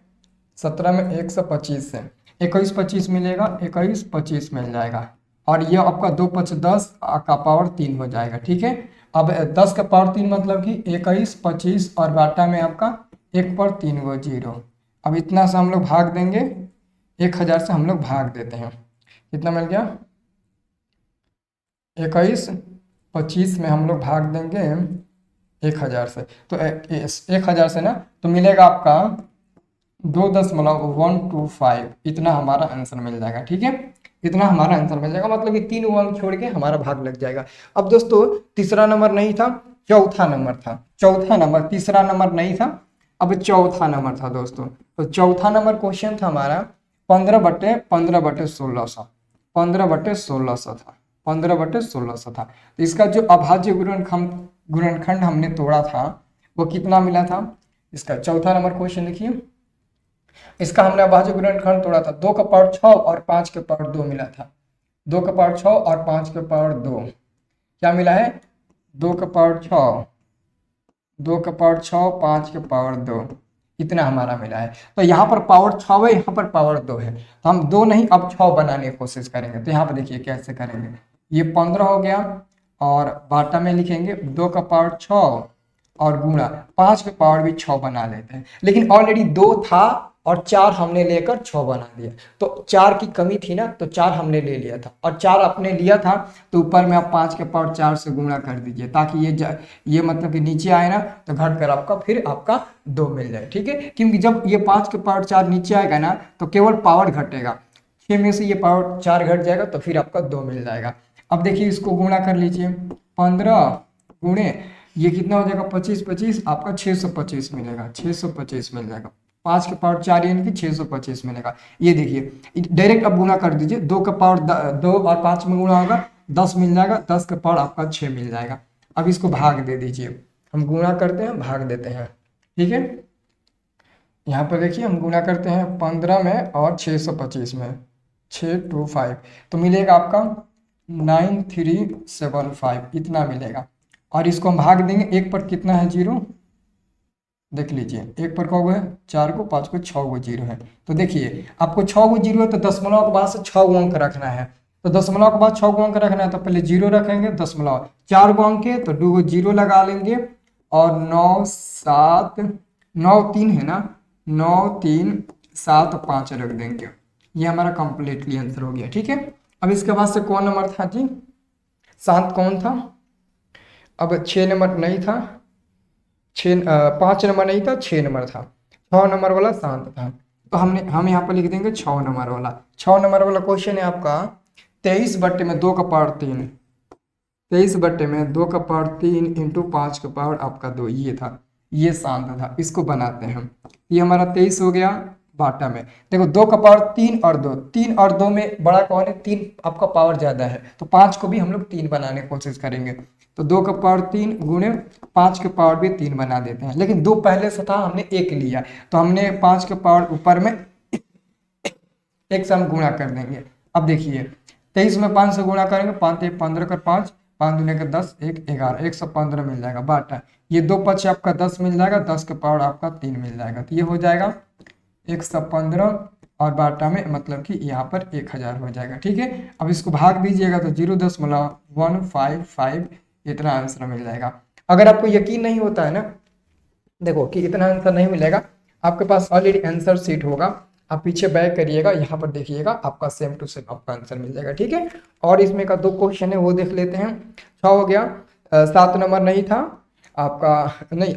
125 से 21 25 मिलेगा, 21 25 मिल जाएगा और ये आपका 2 5 10 का पावर 3 हो जाएगा। ठीक है, अब 10 का पावर 3 मतलब कि 21 25 और बाटा में आपका 1 पर 3 गो 0। अब इतना से हम लोग भाग देंगे, 1000 से हम लोग भाग देते हैं, कितना मिल गया 21 25 में हम लोग भाग देंगे 1000 से, तो 1000 से ना तो मिलेगा आपका 2.125, इतना हमारा आंसर मिल जाएगा। ठीक है, इतना हमारा आंसर मिल जाएगा, मतलब कि 3 अंक छोड़ के हमारा भाग लग जाएगा। अब दोस्तों तीसरा नंबर नहीं था, चौथा नंबर था। चौथा नंबर, तीसरा नंबर नहीं था, अब चौथा नंबर था दोस्तों। तो चौथा नंबर क्वेश्चन था हमारा 15 बटे 1600, 15 बटे 1600 था, 15 बटे 1600 था। तो इसका जो अभाज्य गुणनखंड हमने तोड़ा था वो कितना मिला था, इसका चौथा नंबर क्वेश्चन देखिए, इसका हमने अभाज्य गुणनखंड तोड़ा था 2 का पावर 6 और 5 के पावर 2 मिला था। 2 का पावर 6 और 5 के पावर 2 क्या मिला है, 2 का पावर 6, 2 का पावर 6 5 के पावर 2, इतना हमारा मिला है। तो यहाँ पर पावर 6 है, यहाँ पर पावर 2 है, तो हम 2 नहीं अब 6 बनाने की कोशिश करेंगे। तो यहाँ पर देखिए कैसे करेंगे, ये 15 हो गया और बाटा में लिखेंगे 2 का पावर 6 और गुणा 5 के पावर भी 6 बना लेते हैं, लेकिन ऑलरेडी 2 था और 4 हमने लेकर 6 बना दिया, तो 4 की कमी थी ना, तो 4 हमने ले लिया था और 4 आपने लिया था तो ऊपर में आप 5 के पावर 4 से गुणा कर दीजिए, ताकि ये मतलब कि नीचे आए ना तो घट कर आपका फिर आपका 2 मिल जाए। ठीक है, क्योंकि जब ये 5 के पावर 4 नीचे आएगा ना तो केवल पावर घटेगा, 6 में से ये पावर 4 घट जाएगा तो फिर आपका 2 मिल जाएगा। अब देखिए इसको गुणा कर लीजिए, 15 गुणे ये कितना हो जाएगा 25 25 आपका 625 मिलेगा, 625 मिल जाएगा। 5 के पावर 4 यानी कि 625 मिलेगा। ये देखिए डायरेक्ट अब गुणा कर दीजिए, 2 का पावर 2 और 5 में गुणा होगा 10 मिल जाएगा, 10 का पावर आपका 6 मिल जाएगा। अब इसको भाग दे दीजिए, हम गुणा करते हैं भाग देते हैं। ठीक है, यहाँ पर देखिए हम गुणा करते हैं 15 में और 625 में, 625 तो मिलेगा आपका 9375, इतना मिलेगा। और इसको हम भाग देंगे, एक पर कितना है 0 देख लीजिए, एक पर कौगो है 4 को 5 को 6 गो 0 है। तो देखिए आपको 6 गो 0 है तो दशमलव के बाद से 6 गो अंक रखना है, तो दशमलव के बाद 6 गो अंक रखना है तो पहले 0 रखेंगे, दशमलव 4 गो अंक है तो 2 गो 0 लगा लेंगे और 9 7 9 3 है ना, 9 3 7 5 रख देंगे, ये हमारा कंप्लीटली आंसर हो गया। ठीक है, अब इसके बाद से कौन नंबर था जी, 7 कौन था, अब 6 नंबर नहीं था, 5 नंबर नहीं था, 6 नंबर था, 6 नंबर वाला शांत था। तो हम यहाँ पर लिख देंगे 6 नंबर वाला। 6 नंबर वाला क्वेश्चन है आपका 23 बट्टे में 2 का पावर 3, 23 बट्टे में 2 का पावर 3 इंटू 5 का पावर आपका 2, ये था, ये शांत था। इसको बनाते हैं हम, ये हमारा 23 हो गया बाटा में। देखो 2 का पावर 3 और 2, 3 और 2 में बड़ा कौन है, 3 आपका पावर ज्यादा है, तो 5 को भी हम लोग 3 बनाने की कोशिश करेंगे। तो 2 का पावर 3 गुणे 5 के पावर भी 3 बना देते हैं, लेकिन 2 पहले से था हमने 1 लिया तो हमने 5 के पावर ऊपर में 1 से हम गुणा कर देंगे। अब देखिए 23 में 5 से गुणा करेंगे, 5 15 कर 5 5 दूने का 10 1 11 115 मिल जाएगा बाटा। ये 2 5 आपका 10 मिल जाएगा, 10 के पावर आपका 3 मिल जाएगा, तो ये हो जाएगा 115 और बाटा में मतलब कि यहाँ पर 1000 हो जाएगा। ठीक है, अब इसको भाग दीजिएगा तो 0.155 इतना आंसर मिल जाएगा। अगर आपको यकीन नहीं होता है ना, देखो कि इतना आंसर नहीं मिलेगा, आपके पास ऑलरेडी आंसर शीट होगा, आप पीछे बैक करिएगा, यहाँ पर देखिएगा आपका सेम टू सेम आपका आंसर मिल जाएगा। ठीक है, और इसमें का 2 क्वेश्चन है वो देख लेते हैं। 6 हो गया, 7 नंबर नहीं था आपका, नहीं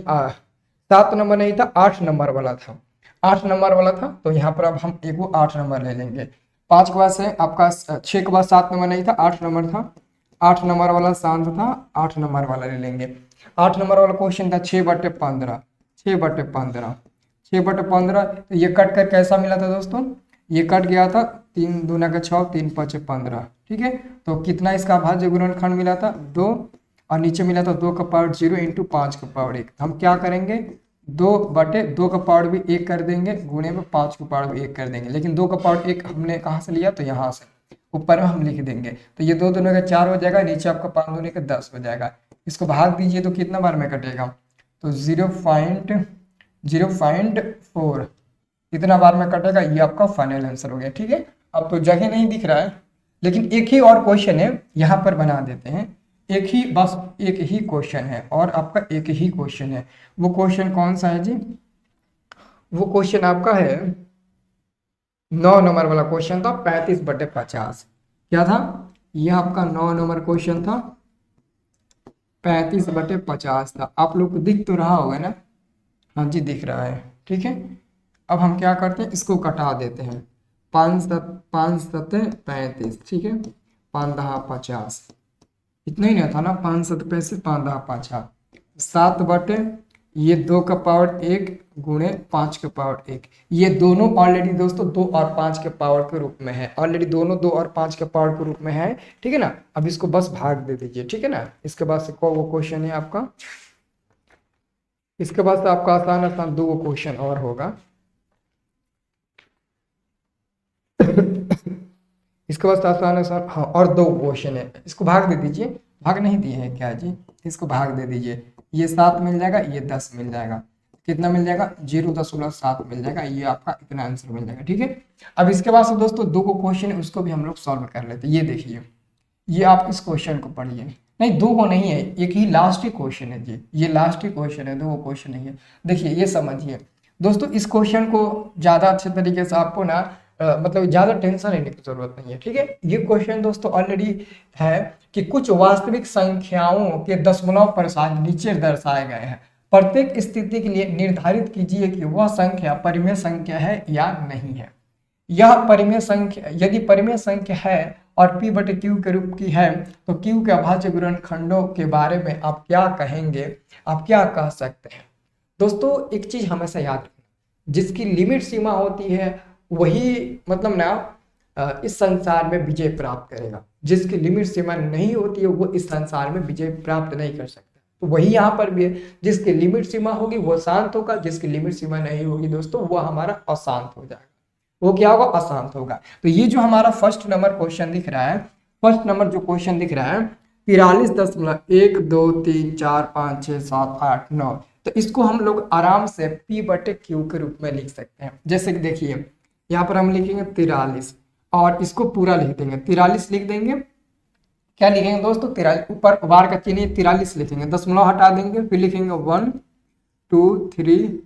7 नंबर नहीं था, 8 नंबर वाला था, 8 नंबर वाला था। तो यहाँ पर अब हम एक वो 8 नंबर ले लेंगे। 5 के बाद से आपका 6 के बाद 7 नंबर नहीं था, 8 नंबर था, 8 नंबर वाला शांत था, 8 नंबर वाला ले लेंगे। 8 नंबर वाला क्वेश्चन था 6/15, 6/15, 6/15। तो ये कट कर कैसा मिला था दोस्तों, ये कट गया था 3 दूना का 6, 3 5 15, ठीक है। तो कितना इसका अभाज्य गुणनखंड मिला था 2, और नीचे मिला था 2 का पावर 0 इंटू 5 का पावर 1। हम क्या करेंगे 2/2 का पावर भी 1 कर देंगे, गुणे में 5 का पावर भी 1 कर देंगे। लेकिन 2 का पावर 1 हमने कहाँ से लिया, तो यहाँ से ऊपर में हम लिख देंगे। तो ये 2 दूने का 4 हो जाएगा, नीचे आपका 5 दूने का 10 हो जाएगा। इसको भाग दीजिए तो कितना बार में कटेगा, तो 0.4 इतना बार में कटेगा। ये आपका फाइनल आंसर हो गया, ठीक है। अब तो जगह नहीं दिख रहा है, लेकिन एक ही और क्वेश्चन है, यहाँ पर बना देते हैं। एक ही, बस एक ही क्वेश्चन है, और आपका एक ही क्वेश्चन है। वो क्वेश्चन कौन सा है जी, वो क्वेश्चन आपका है 9 नंबर वाला क्वेश्चन था, 35/50। क्या था, यह आपका 9 नंबर क्वेश्चन था, 35/50 था। आप लोग को दिख तो रहा होगा ना, हाँ जी दिख रहा है, ठीक है। अब हम क्या करते हैं, इसको कटा देते हैं, 5×7=35, ठीक है, 5×10=50, इतना ही नहीं था ना, 5×7=35, 5×10=50, 7/, ये 2 का पावर 1 गुणे 5 का पावर 1। ये दोनों ऑलरेडी दोस्तों 2 और 5 के पावर के रूप में है, ऑलरेडी दोनों 2 और 5 के पावर के रूप में है, ठीक है ना। अब इसको बस भाग दे दीजिए, ठीक है ना। इसके बाद से वो क्वेश्चन है आपका, इसके बाद से आपका आसान आसान 2 क्वेश्चन और होगा। इसके बाद आसान आसान, हाँ, और 2 क्वेश्चन है। इसको भाग दे दीजिए, भाग नहीं दिए है क्या जी, इसको भाग दे दीजिए। ये 7 मिल जाएगा, ये 10 मिल जाएगा, कितना मिल जाएगा 0.7 मिल जाएगा। ये आपका इतना आंसर मिल जाएगा, ठीक है। अब इसके बाद से दोस्तों 2 क्वेश्चन है, उसको भी हम लोग सॉल्व कर लेते हैं। ये देखिए, ये आप इस क्वेश्चन को पढ़िए, नहीं 2 को नहीं है, एक ही लास्ट ही क्वेश्चन है जी, ये लास्ट ही क्वेश्चन है, 2 क्वेश्चन नहीं है। देखिए ये समझिए दोस्तों, इस क्वेश्चन को ज़्यादा अच्छे तरीके से आपको ना मतलब ज़्यादा टेंशन लेने की जरूरत नहीं है, ठीक है। ये क्वेश्चन दोस्तों ऑलरेडी है कि कुछ वास्तविक संख्याओं के दशमलव प्रसाद नीचे दर्शाए गए हैं। प्रत्येक स्थिति के लिए निर्धारित कीजिए कि वह संख्या परिमेय संख्या है या नहीं है। यह परिमेय संख्या, यदि परिमेय संख्या है और P/Q के रूप की है, तो Q के अभाज्य गुणनखंडों के बारे में आप क्या कहेंगे, आप क्या कह सकते हैं। दोस्तों एक चीज हमेशा याद रखना, जिसकी लिमिट सीमा होती है वही मतलब ना इस संसार में विजय प्राप्त करेगा। जिसकी लिमिट सीमा नहीं होती है वो इस संसार में विजय प्राप्त नहीं कर सकता। तो वही यहाँ पर भी है, जिसकी लिमिट सीमा होगी वो शांत होगा, जिसकी लिमिट सीमा नहीं होगी दोस्तों वो हमारा अशांत हो जाएगा। वो क्या होगा, अशांत होगा। तो ये जो हमारा फर्स्ट नंबर क्वेश्चन दिख रहा है, फर्स्ट नंबर जो क्वेश्चन दिख रहा है 43.1 2 3 4 5 6 7 8 9, तो इसको हम लोग आराम से P/Q के रूप में लिख सकते हैं। जैसे कि देखिए यहाँ पर हम लिखेंगे 43 और इसको पूरा लिख देंगे, 43 लिख देंगे। क्या लिखेंगे दोस्तों, 43 ऊपर बार का चिन्ह 43 लिखेंगे, दशमलव हटा देंगे, फिर लिखेंगे 1 2 3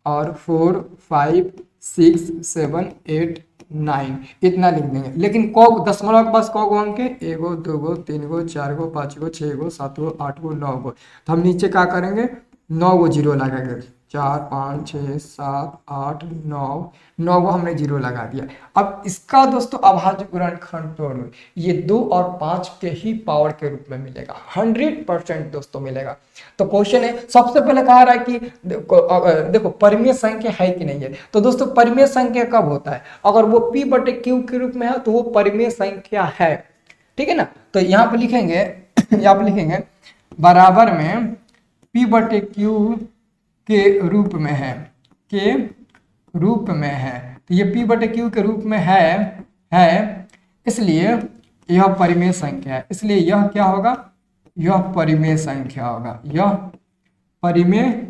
और 4 5 6 7 8 9, इतना लिख देंगे। लेकिन को दशमलव के पास को अंक है, 1 2 3 4 5 6 7 8 9 तो हम नीचे क्या करेंगे 9 जीरो लगाएंगे, 4 5 6 7 8 9 9 हमने जीरो लगा दिया। अब इसका दोस्तों अभाज्य गुणनखंड तोड़ो, ये 2 और 5 के ही पावर के रूप में मिलेगा, 100% दोस्तों मिलेगा। तो क्वेश्चन है सबसे पहले कहा रहा है कि देखो परिमेय संख्या है कि नहीं है। तो दोस्तों परिमेय संख्या कब होता है, अगर वो P/Q के रूप में है तो वो परिमेय संख्या है, ठीक है ना। तो यहाँ पे लिखेंगे यहाँ पे लिखेंगे बराबर में P/Q के रूप में है, के रूप में है। तो ये P/Q के रूप में है, इसलिए यह परिमेय संख्या है, इसलिए यह क्या होगा, यह परिमेय संख्या होगा, यह परिमेय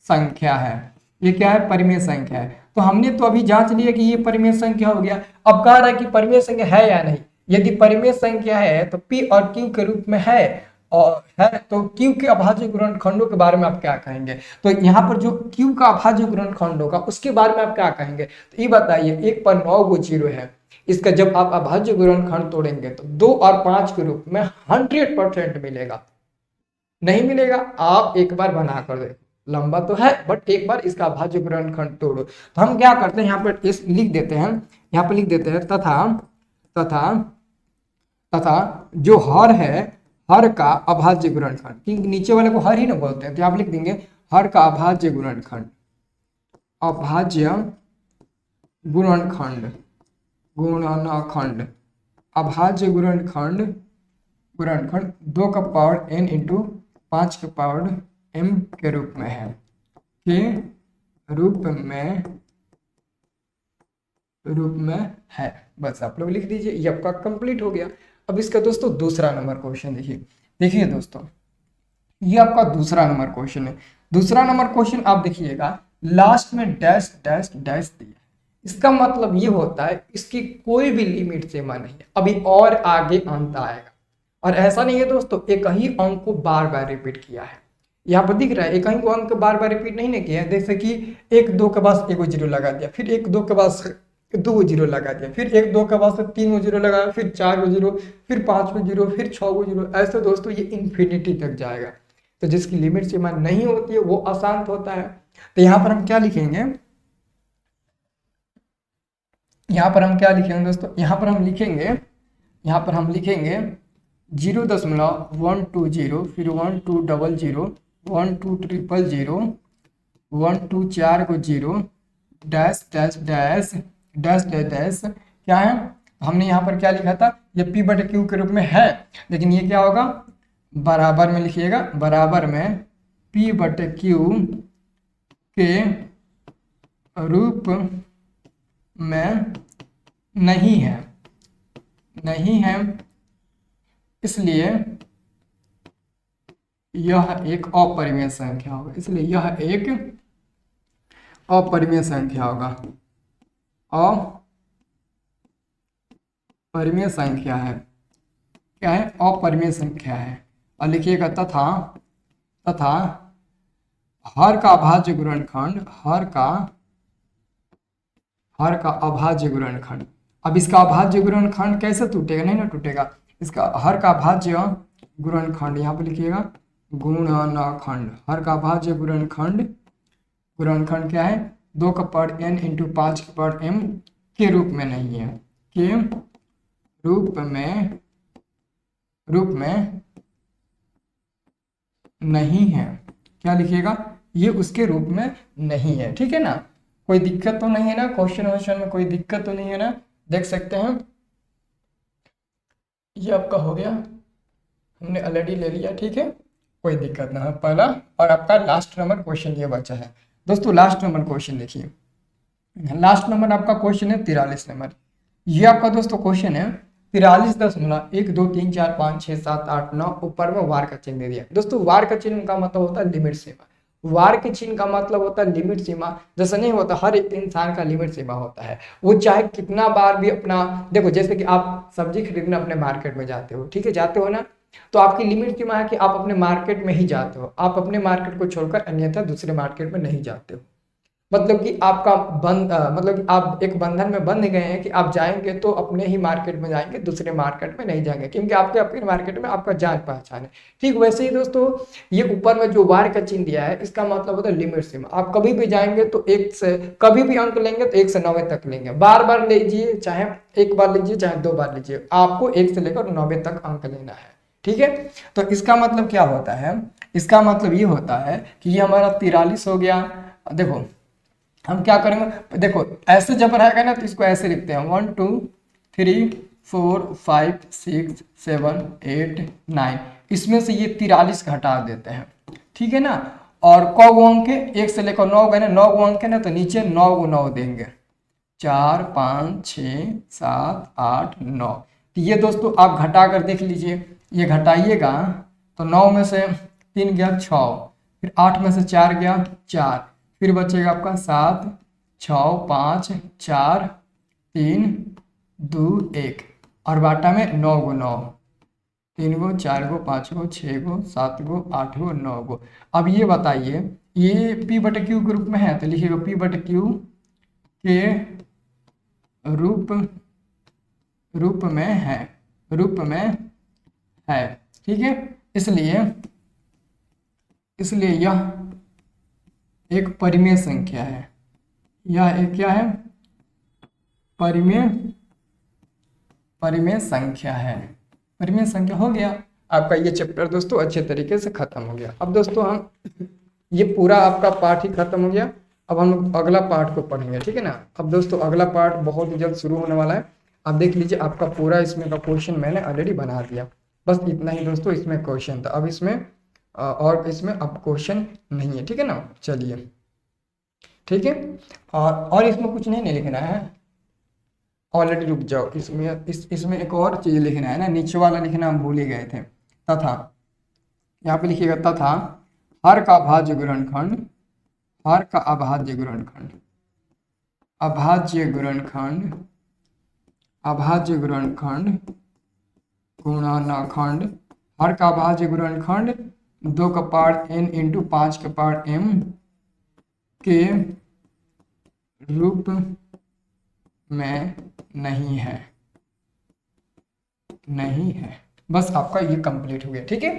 संख्या है। ये क्या है, परिमेय संख्या है। तो हमने तो अभी जांच लिया कि ये परिमेय संख्या हो गया। अब कह रहा है कि परिमेय संख्या है या नहीं। यदि परिमेय संख्या है तो P और Q के रूप में है, और है तो Q के अभाज्य गुणनखंडों के बारे में आप क्या कहेंगे। तो यहाँ पर जो Q का अभाज्य गुणनखंड होगा उसके बारे में आप क्या कहेंगे। तो ये बताइए, 1 पर 9 जीरो है, इसका जब आप अभाज्य गुणनखंड तोड़ेंगे तो 2 और 5 के रूप में 100% मिलेगा। नहीं मिलेगा, आप एक बार बना कर देखो, लंबा तो है बट एक बार इसका अभाज्य गुणनखंड तोड़ो। तो हम क्या करते हैं, यहाँ पर इस लिख देते हैं, यहाँ पर लिख देते हैं तथा तथा तथा जो हर है, हर का अभाज्य गुणनखंड, क्योंकि नीचे वाले को हर ही ना बोलते हैं, तो आप लिख देंगे हर का अभाज्य गुणनखंड, अभाज्य गुणनखंड, गुणनखंड, अभाज्य गुणनखंड, गुणनखंड 2 का पावर n इंटू 5 के पावर m के रूप में है, के रूप में है। बस आप लोग लिख दीजिए, ये आपका कंप्लीट हो गया। अब इसका दोस्तों दूसरा नंबर क्वेश्चन देखिए, देखिए दोस्तों ये आपका दूसरा नंबर क्वेश्चन है। दूसरा नंबर क्वेश्चन आप देखिएगा, लास्ट में डैश डैश डैश दिया है, इसका मतलब ये होता है इसकी कोई भी लिमिट सीमा नहीं है, अभी और आगे अंत आएगा। और ऐसा नहीं है दोस्तों एक ही अंक को बार बार रिपीट किया है, यहाँ पर दिख रहा है एक ही को अंक बार बार रिपीट नहीं किया है, जैसे कि 1 2 के बाद 1 जीरो लगा दिया, फिर 1 2 के बाद 2 जीरो लगा दिया, फिर 1 2 के बाद 3 जीरो लगाया, फिर 4 जीरो, फिर 5 जीरो, फिर 6 जीरो, ऐसे दोस्तों ये इन्फिनिटी तक जाएगा। तो जिसकी लिमिट सीमा नहीं होती है वो अशांत होता है। तो यहाँ पर हम क्या लिखेंगे, यहाँ पर हम क्या लिखेंगे दोस्तों, यहाँ पर हम लिखेंगे 0.120, फिर 1 2 00, 1 2 000, 1 2 4 को 0, dash dash dash dash dash dash, क्या है हमने यहाँ पर क्या लिखा था, ये पी बटे क्यू के रूप में है, लेकिन ये क्या होगा बराबर में लिखिएगा, बराबर में पी बटे क्यू के रूप में नहीं है, नहीं है, इसलिए यह एक अपरिमेय संख्या होगा, इसलिए यह एक अपरिमेय संख्या होगा, अपरिमेय संख्या है, क्या है अपरिमेय संख्या है। और लिखिएगा तथा हर का अभाज्य गुणनखंड, हर का अभाज्य गुणनखंड। अब इसका अभाज्य गुणनखंड कैसे टूटेगा, नहीं ना टूटेगा, इसका हर का अभाज्य गुणनखंड यहाँ पे लिखिएगा गुणनखंड, हर का अभाज्य गुणनखंड, गुणनखंड क्या है 2 का पावर n इंटू 5 का पावर m के रूप में नहीं है, के रूप में नहीं है, क्या लिखिएगा ये उसके रूप में नहीं है। ठीक है ना, कोई दिक्कत तो नहीं है ना, क्वेश्चन में कोई दिक्कत तो नहीं है ना, देख सकते हैं ये आपका हो गया, हमने ऑलरेडी ले लिया। ठीक है, कोई दिक्कत ना है। पहला और आपका लास्ट नंबर क्वेश्चन ये बचा है दोस्तों। लास्ट नंबर क्वेश्चन देखिए, लास्ट नंबर आपका क्वेश्चन है 43 नंबर। ये आपका दोस्तों क्वेश्चन है 43.1 2 3 4 5 6 7 8 9, ऊपर में वार का चिन्ह दे दिया दोस्तों। वार का चिन्ह का मतलब होता है लिमिट सीमा, वार के चिन्ह का मतलब होता है लिमिट सीमा। जैसा नहीं होता, हर एक इंसान का लिमिट सीमा होता है, वो चाहे कितना बार भी अपना, देखो जैसे कि आप सब्जी खरीदने अपने मार्केट में जाते हो, ठीक है जाते हो ना, तो आपकी लिमिट सीमा है कि आप अपने मार्केट में ही जाते हो, आप अपने मार्केट को छोड़कर अन्यथा दूसरे मार्केट में नहीं जाते हो। मतलब कि आपका मतलब कि आप एक बंधन में बंध गए हैं कि आप जाएंगे तो अपने ही मार्केट में जाएंगे, दूसरे मार्केट में नहीं जाएंगे, क्योंकि आपके अपने मार्केट में आपका जान पहचान है। ठीक वैसे ही दोस्तों ये ऊपर में जो वार का चिन्ह दिया है, इसका मतलब होता है लिमिट सीमा। आप कभी भी जाएंगे तो 1 से कभी भी अंक लेंगे तो 1 से 9 तक लेंगे, बार बार लीजिए, चाहे एक बार लीजिए चाहे 2 बार लीजिए, आपको 1 से लेकर 9 तक अंक लेना है। ठीक है, तो इसका मतलब क्या होता है, इसका मतलब ये होता है कि ये हमारा 43 हो गया। देखो हम क्या करेंगे, देखो ऐसे जब रहेगा ना तो इसको ऐसे लिखते हैं 1 2 3 4 5 6 7 8 9, इसमें से ये 43 घटा देते हैं। ठीक है ना, और कौ अंक है 1 से लेकर 9 गए ना, 9 अंक है ना, तो नीचे 9 को 9 देंगे, 4 5 6 7 8 9। तो ये दोस्तों आप घटा कर देख लीजिए, ये घटाइएगा तो 9 में से 3 गया 6, फिर 8 में से 4 गया 4, फिर बचेगा आपका 7 6 5 4 3 2 1, और बाटा में 9 को 9, 3 को 4 को 5 को 6 को 7 को 8 को 9 को। अब ये बताइए ये P बटे Q के रूप में है, तो लिखिएगा P बटे Q के रूप में है, रूप में है। ठीक है, इसलिए इसलिए यह एक परिमेय संख्या है। यह एक क्या है? परिमेय परिमेय संख्या है। परिमेय संख्या हो गया। आपका ये चैप्टर दोस्तों अच्छे तरीके से खत्म हो गया। अब दोस्तों हम ये पूरा आपका पार्ट ही खत्म हो गया। अब हम लोग अगला पार्ट को पढ़ेंगे, ठीक है ना। अब दोस्तों अगला पार्ट बहुत ही जल्द शुरू होने वाला है। अब देख लीजिए आपका पूरा इसमें का क्वेश्चन मैंने ऑलरेडी बना दिया। बस इतना ही दोस्तों इसमें क्वेश्चन था। अब इसमें और इसमें अब क्वेश्चन नहीं है, ठीक है ना। चलिए ठीक है। और इसमें कुछ नहीं लिखना है ऑलरेडी। रुक जाओ, इसमें एक और चीज लिखना है ना, नीचे वाला लिखना हम भूल ही गए थे। तथा यहाँ पे लिखिएगा तथा हर का अभाज्य गुणनखंड, हर का अभाज्य गुणनखंड, अभाज्य गुणनखंड, अभाज्य गुणनखंड गुणनखंड, हर का अभाज्य गुणनखंड 2 का पावर n इंटू 5 का पावर m के रूप में नहीं है, नहीं है। बस आपका ये कंप्लीट हो गया, ठीक है।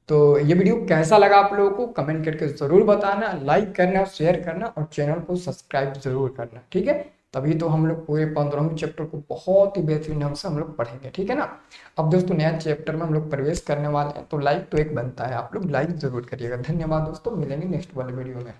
तो ये वीडियो कैसा लगा आप लोगों को कमेंट करके जरूर बताना, लाइक करना, शेयर करना और चैनल को सब्सक्राइब जरूर करना, ठीक है। तभी तो हम लोग पूरे 15वें चैप्टर को बहुत ही बेहतरीन ढंग से हम लोग पढ़ेंगे, ठीक है ना। अब दोस्तों नया चैप्टर में हम लोग प्रवेश करने वाले हैं, तो लाइक तो एक बनता है, आप लोग लाइक जरूर करिएगा। धन्यवाद दोस्तों, मिलेंगे नेक्स्ट वाले वीडियो में।